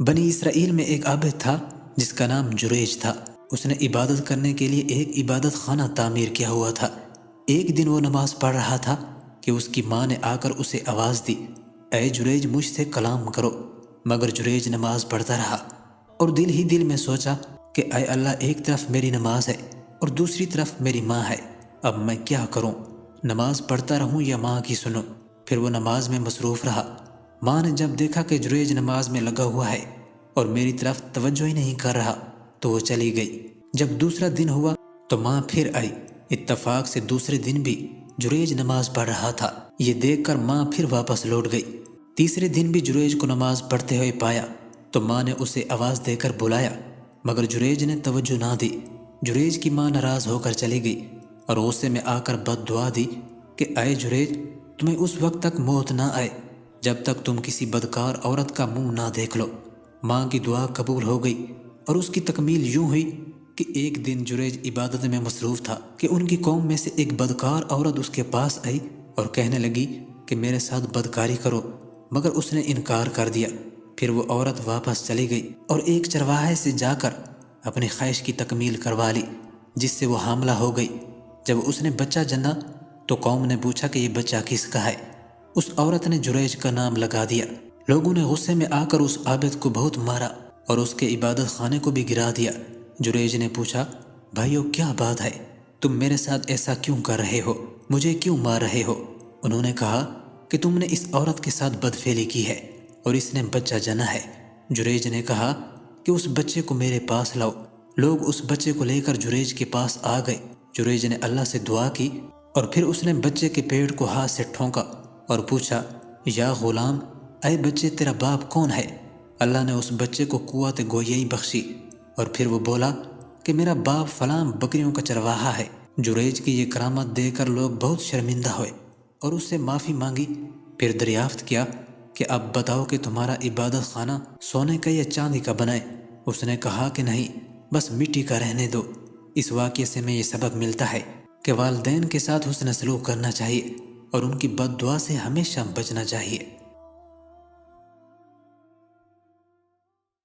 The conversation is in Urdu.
بنی اسرائیل میں ایک عابد تھا جس کا نام جریج تھا۔ اس نے عبادت کرنے کے لیے ایک عبادت خانہ تعمیر کیا ہوا تھا۔ ایک دن وہ نماز پڑھ رہا تھا کہ اس کی ماں نے آ کر اسے آواز دی، اے جریج مجھ سے کلام کرو۔ مگر جریج نماز پڑھتا رہا اور دل ہی دل میں سوچا کہ اے اللہ، ایک طرف میری نماز ہے اور دوسری طرف میری ماں ہے، اب میں کیا کروں؟ نماز پڑھتا رہوں یا ماں کی سنوں؟ پھر وہ نماز میں مصروف رہا۔ ماں نے جب دیکھا کہ جریج نماز میں لگا ہوا ہے اور میری طرف توجہ ہی نہیں کر رہا تو وہ چلی گئی۔ جب دوسرا دن ہوا تو ماں پھر آئی۔ اتفاق سے دوسرے دن بھی جریج نماز پڑھ رہا تھا۔ یہ دیکھ کر ماں پھر واپس لوٹ گئی۔ تیسرے دن بھی جریج کو نماز پڑھتے ہوئے پایا تو ماں نے اسے آواز دے کر بلایا، مگر جریج نے توجہ نہ دی۔ جریج کی ماں ناراض ہو کر چلی گئی اور غصے میں آ کر بد دعا دی کہ اے جریج، تمہیں اس وقت تک موت نہ آئے جب تک تم کسی بدکار عورت کا منہ نہ دیکھ لو۔ ماں کی دعا قبول ہو گئی اور اس کی تکمیل یوں ہوئی کہ ایک دن جریج عبادت میں مصروف تھا کہ ان کی قوم میں سے ایک بدکار عورت اس کے پاس آئی اور کہنے لگی کہ میرے ساتھ بدکاری کرو، مگر اس نے انکار کر دیا۔ پھر وہ عورت واپس چلی گئی اور ایک چرواہے سے جا کر اپنی خواہش کی تکمیل کروا لی، جس سے وہ حاملہ ہو گئی۔ جب اس نے بچہ جنا تو قوم نے پوچھا کہ یہ بچہ کس کا ہے؟ اس عورت نے جریج کا نام لگا دیا۔ لوگوں نے غصے میں آ کر اس عابد کو بہت مارا اور اس کے عبادت خانے کو بھی گرا دیا۔ جریج نے پوچھا، بھائیو کیا بات ہے؟ تم میرے ساتھ ایسا کیوں کر رہے ہو؟ مجھے کیوں مار رہے ہو؟ انہوں نے کہا کہ تم نے اس عورت کے ساتھ بدفعلی کی ہے اور اس نے بچہ جنا ہے۔ جریج نے کہا کہ اس بچے کو میرے پاس لاؤ۔ لوگ اس بچے کو لے کر جریج کے پاس آ گئے۔ جریج نے اللہ سے دعا کی اور پھر اس نے بچے کے پیٹ کو ہاتھ سے ٹھونکا اور پوچھا، یا غلام، اے بچے تیرا باپ کون ہے؟ اللہ نے اس بچے کو قوت گویائی بخشی اور پھر وہ بولا کہ میرا باپ فلاں بکریوں کا چرواہا ہے۔ جریج کی یہ کرامت دیکھ کر لوگ بہت شرمندہ ہوئے اور اس سے معافی مانگی۔ پھر دریافت کیا کہ اب بتاؤ کہ تمہارا عبادت خانہ سونے کا یا چاندی کا بنائے؟ اس نے کہا کہ نہیں، بس مٹی کا رہنے دو۔ اس واقعے سے میں یہ سبق ملتا ہے کہ والدین کے ساتھ حسن سلوک کرنا چاہیے اور ان کی بد دعا سے ہمیشہ بچنا چاہیے۔